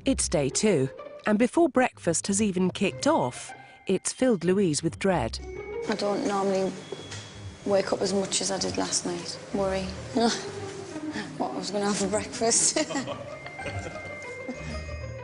It's day 2, and before breakfast has even kicked off, it's filled Louise with dread. I don't normally wake up as much as I did last night. Worry what I was going to have for breakfast.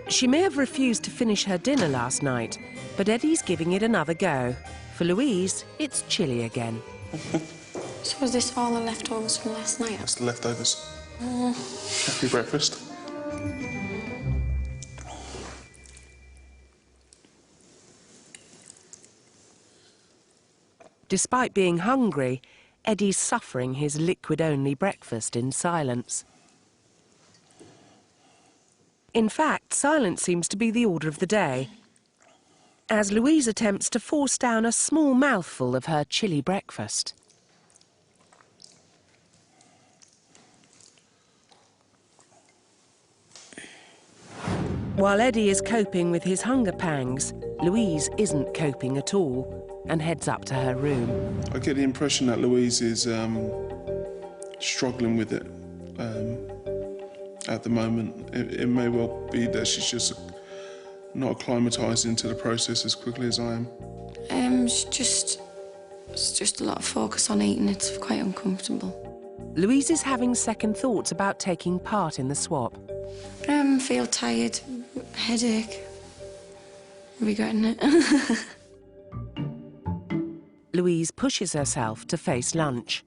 She may have refused to finish her dinner last night, but Eddie's giving it another go. For Louise, it's chilly again. So is this all the leftovers from last night? That's the leftovers. Happy breakfast. Despite being hungry, Eddie's suffering his liquid-only breakfast in silence. In fact, silence seems to be the order of the day, as Louise attempts to force down a small mouthful of her chilly breakfast. While Eddie is coping with his hunger pangs, Louise isn't coping at all and heads up to her room. I get the impression that Louise is struggling with it at the moment. It may well be that she's just not acclimatised into the process as quickly as I am. It's just a lot of focus on eating. It's quite uncomfortable. Louise is having second thoughts about taking part in the swap. Feel tired, headache, regretting it. Louise pushes herself to face lunch.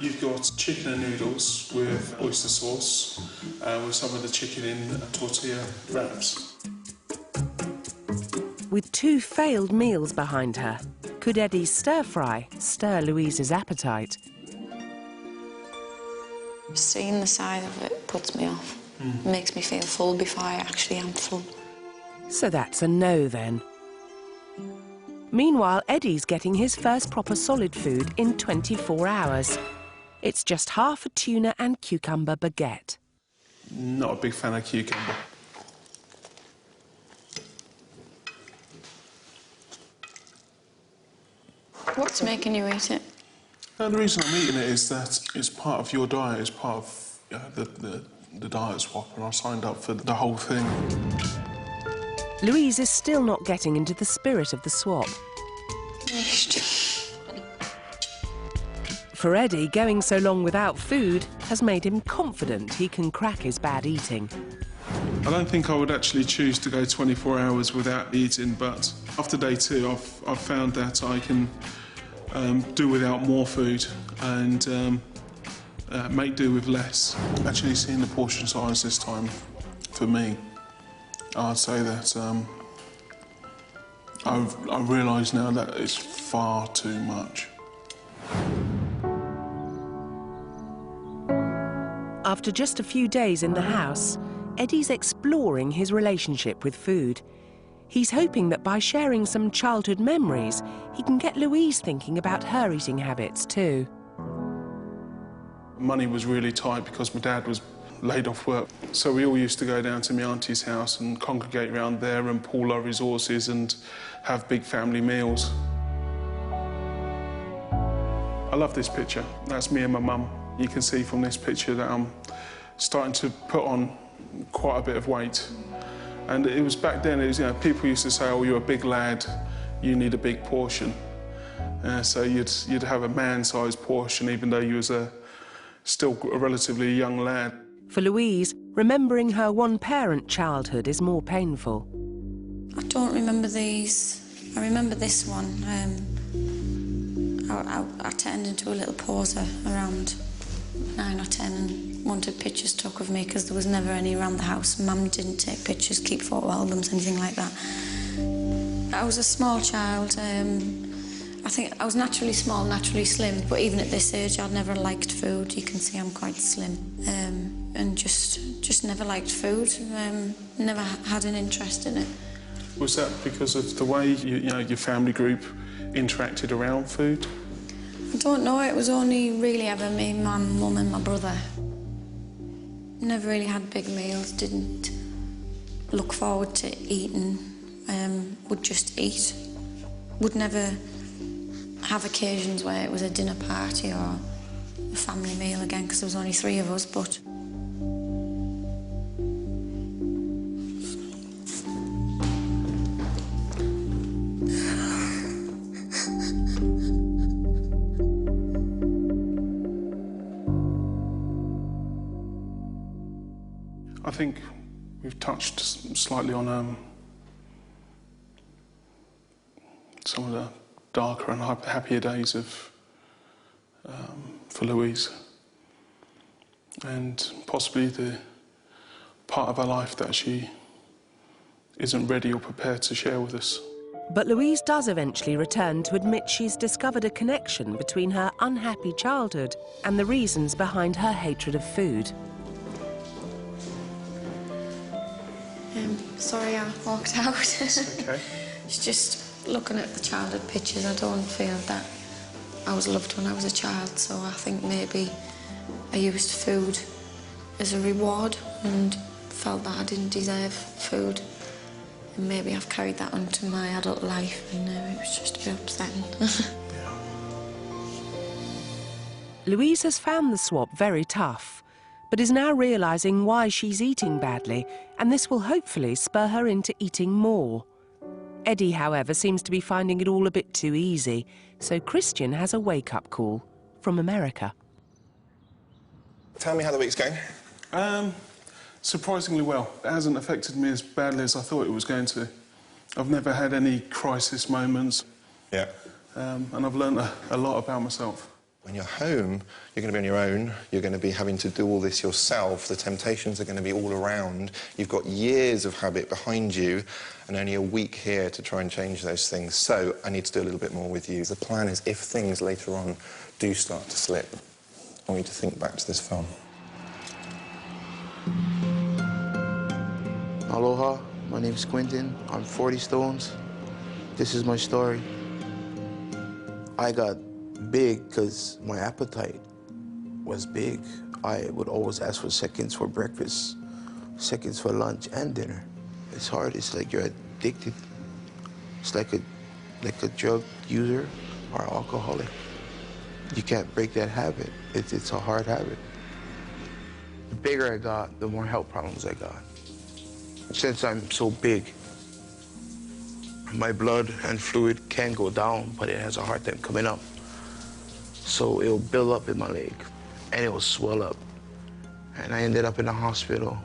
You've got chicken and noodles with oyster sauce, with some of the chicken in tortilla wraps. With 2 failed meals behind her, could Eddie's stir-fry stir Louise's appetite? Seeing the side of it puts me off. It makes me feel full before I actually am full. So that's a no, then. Meanwhile, Eddie's getting his first proper solid food in 24 hours. It's just half a tuna and cucumber baguette. Not a big fan of cucumber. What's making you eat it? The reason I'm eating it is that it's part of your diet, it's part of the diet swap, and I signed up for the whole thing. Louise is still not getting into the spirit of the swap. For Eddie, going so long without food has made him confident he can crack his bad eating. I don't think I would actually choose to go 24 hours without eating, but after day 2, I've found that I can do without more food and make do with less. Actually seeing the portion size this time, for me, I'd say that I realise now that it's far too much. After just a few days in the house, Eddie's exploring his relationship with food. He's hoping that by sharing some childhood memories, he can get Louise thinking about her eating habits too. Money was really tight because my dad was laid off work. So we all used to go down to my auntie's house and congregate around there and pool our resources and have big family meals. I love this picture. That's me and my mum. You can see from this picture that I'm starting to put on quite a bit of weight. And it was back then, people used to say, oh, you're a big lad, you need a big portion. So you'd have a man-sized portion even though you was still a relatively young lad. For Louise, remembering her one-parent childhood is more painful. I don't remember these. I remember this one. I turned into a little poser around 9 or 10 and wanted pictures took of me because there was never any around the house. Mum didn't take pictures, keep photo albums, anything like that. I was a small child. I think I was naturally small, naturally slim, but even at this age I'd never liked food. You can see I'm quite slim. And just never liked food, never had an interest in it. Was that because of the way your family group interacted around food? I don't know, it was only really ever me, my mum and my brother. Never really had big meals, didn't look forward to eating, would just eat. Would never have occasions where it was a dinner party or a family meal again, because there was only 3 of us, but... I think we've touched slightly on some of the darker and happier days for Louise, and possibly the part of her life that she isn't ready or prepared to share with us. But Louise does eventually return to admit she's discovered a connection between her unhappy childhood and the reasons behind her hatred of food. Sorry I walked out. It's okay. It's just looking at the childhood pictures, I don't feel that I was loved when I was a child, so I think maybe I used food as a reward and felt that I didn't deserve food. And maybe I've carried that on to my adult life, and it was just a bit upsetting. Louise has found the swap very tough, but is now realising why she's eating badly, and this will hopefully spur her into eating more. Eddie, however, seems to be finding it all a bit too easy, so Christian has a wake-up call from America. Tell me how the week's going. Surprisingly well. It hasn't affected me as badly as I thought it was going to. I've never had any crisis moments. Yeah. And I've learned a lot about myself. When you're home, you're going to be on your own. You're going to be having to do all this yourself. The temptations are going to be all around. You've got years of habit behind you and only a week here to try and change those things. So I need to do a little bit more with you. The plan is if things later on do start to slip, I want you to think back to this film. Aloha, my name's Quentin. I'm 40 stones. This is my story. I got big because my appetite was big. I would always ask for seconds for breakfast, seconds for lunch and dinner. It's hard. It's like you're addicted. It's like a drug user or alcoholic. You can't break that habit. It's a hard habit. The bigger I got, the more health problems I got. Since I'm so big, my blood and fluid can go down, but it has a hard time coming up. So it'll build up in my leg, and it will swell up. And I ended up in the hospital.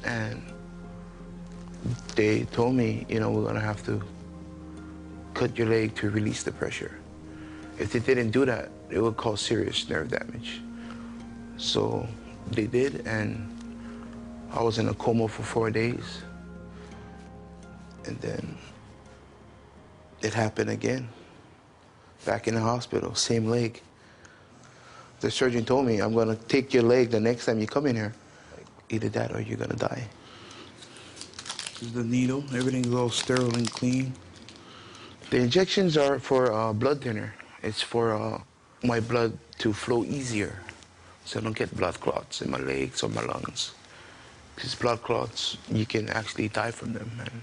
And they told me, you know, we're gonna have to cut your leg to release the pressure. If they didn't do that, it would cause serious nerve damage. So they did, and I was in a coma for 4 days. And then it happened again. Back in the hospital, same leg. The surgeon told me, I'm gonna take your leg the next time you come in here. Either that or you're gonna die. This is the needle. Everything's all sterile and clean. The injections are for blood thinner. It's for my blood to flow easier, so I don't get blood clots in my legs or my lungs. Because blood clots, you can actually die from them. And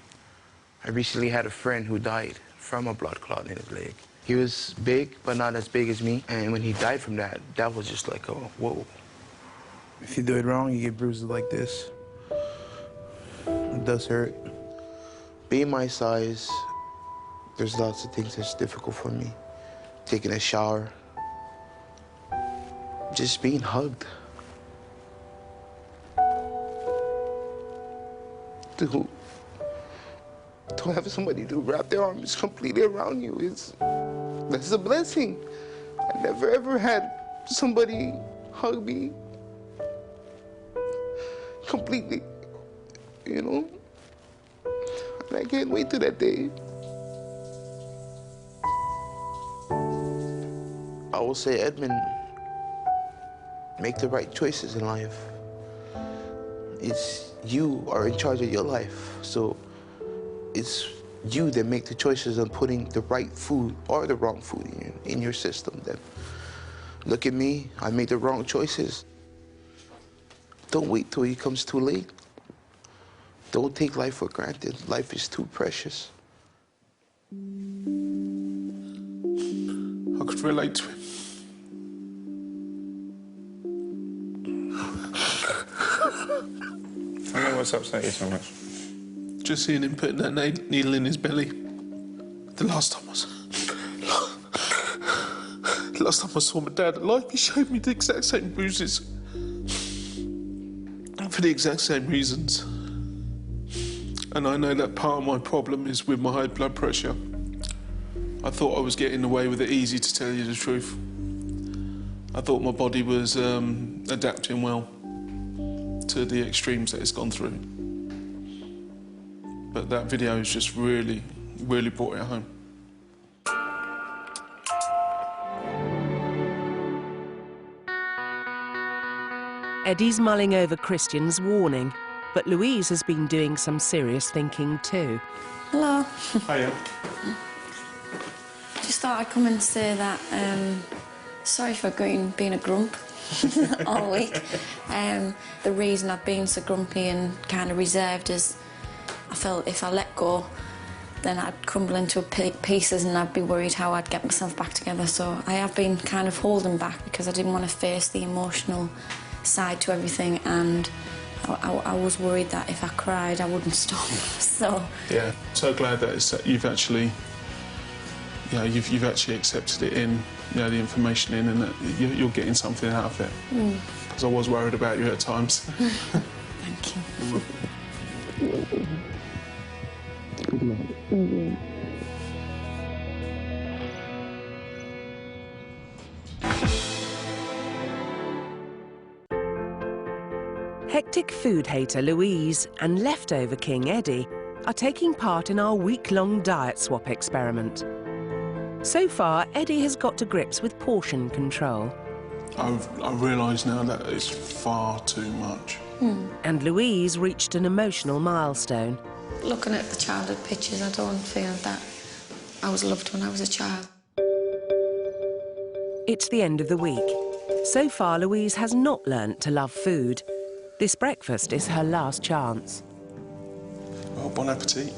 I recently had a friend who died from a blood clot in his leg. He was big, but not as big as me. And when he died from that, that was just like, oh, whoa. If you do it wrong, you get bruises like this. It does hurt. Being my size, there's lots of things that's difficult for me. Taking a shower, just being hugged. To have somebody to wrap their arms completely around you that's a blessing. I never ever had somebody hug me completely, you know? And I can't wait till that day. I will say, Edmund, make the right choices in life. You are in charge of your life, so it's you that make the choices on putting the right food or the wrong food in your system. Then look at me, I made the wrong choices. Don't wait till it comes too late. Don't take life for granted. Life is too precious. I could relate to him. I know what's upset you so much. Just seeing him putting that needle in his belly. The last time I saw my dad alive, he showed me the exact same bruises. For the exact same reasons. And I know that part of my problem is with my high blood pressure. I thought I was getting away with it easy, to tell you the truth. I thought my body was adapting well to the extremes that it's gone through. But that video has just really, really brought it home. Eddie's mulling over Christian's warning, but Louise has been doing some serious thinking too. Hello. Hiya. Just thought I'd come and say that sorry for being a grump all week. The reason I've been so grumpy and kind of reserved is I felt if I let go, then I'd crumble into pieces and I'd be worried how I'd get myself back together. So I have been kind of holding back because I didn't want to face the emotional side to everything, and I was worried that if I cried I wouldn't stop. So yeah, so glad that you've actually, you know, you've actually accepted it in, you know, the information in, and that you're getting something out of it. Because I was worried about you at times. Thank you. Good luck. Hectic food hater Louise and leftover king Eddie are taking part in our week-long diet swap experiment. So far, Eddie has got to grips with portion control. I realise now that it's far too much. And Louise reached an emotional milestone. Looking at the childhood pictures, I don't feel that I was loved when I was a child. It's the end of the week. So far, Louise has not learnt to love food. This breakfast is her last chance. Well, bon appetit.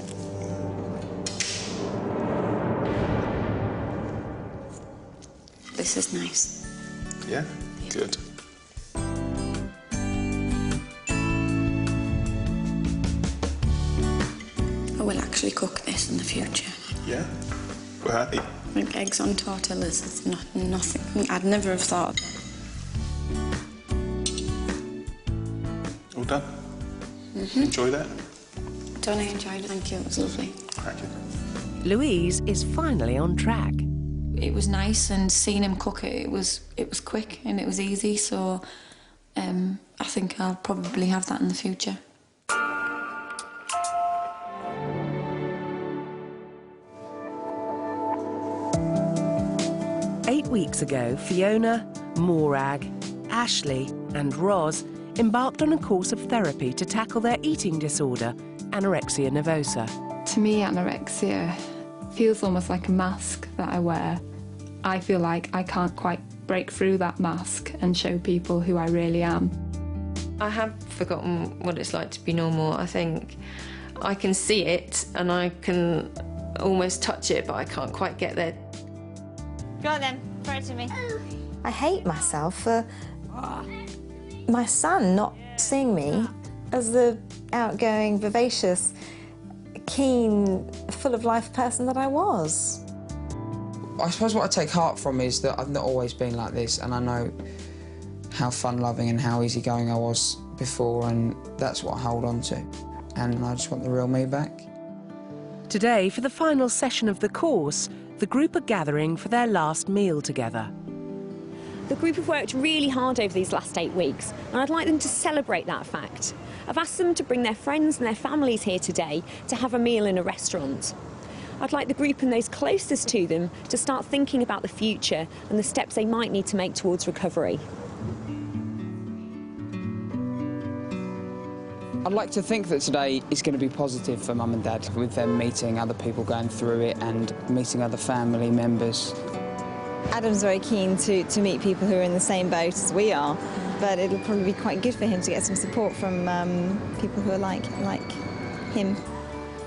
This is nice. Yeah? Good. I will actually cook this in the future. Yeah? We're happy. Like eggs on tortillas, it's nothing. I'd never have thought of that. All done? Enjoy that? Don't I enjoyed it? Thank you, it was lovely. Thank you. Louise is finally on track. It was nice, and seeing him cook it was quick and it was easy, so I think I'll probably have that in the future. Eight weeks ago, Fiona, Morag, Ashley and Roz embarked on a course of therapy to tackle their eating disorder, anorexia nervosa. To me, anorexia feels almost like a mask that I wear. I feel like I can't quite break through that mask and show people who I really am. I have forgotten what it's like to be normal. I think I can see it and I can almost touch it, but I can't quite get there. Go on then, throw it to me. I hate myself for my son not seeing me as the outgoing, vivacious, keen, full of life person that I was. I suppose what I take heart from is that I've not always been like this, and I know how fun-loving and how easygoing I was before, and that's what I hold on to. And I just want the real me back. Today, for the final session of the course, the group are gathering for their last meal together. The group have worked really hard over these last 8 weeks, and I'd like them to celebrate that fact. I've asked them to bring their friends and their families here today to have a meal in a restaurant. I'd like the group and those closest to them to start thinking about the future and the steps they might need to make towards recovery. I'd like to think that today is going to be positive for Mum and Dad, with them meeting other people going through it and meeting other family members. Adam's very keen to meet people who are in the same boat as we are, but it'll probably be quite good for him to get some support from people who are like him.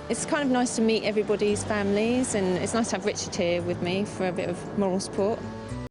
It's kind of nice to meet everybody's families, and it's nice to have Richard here with me for a bit of moral support.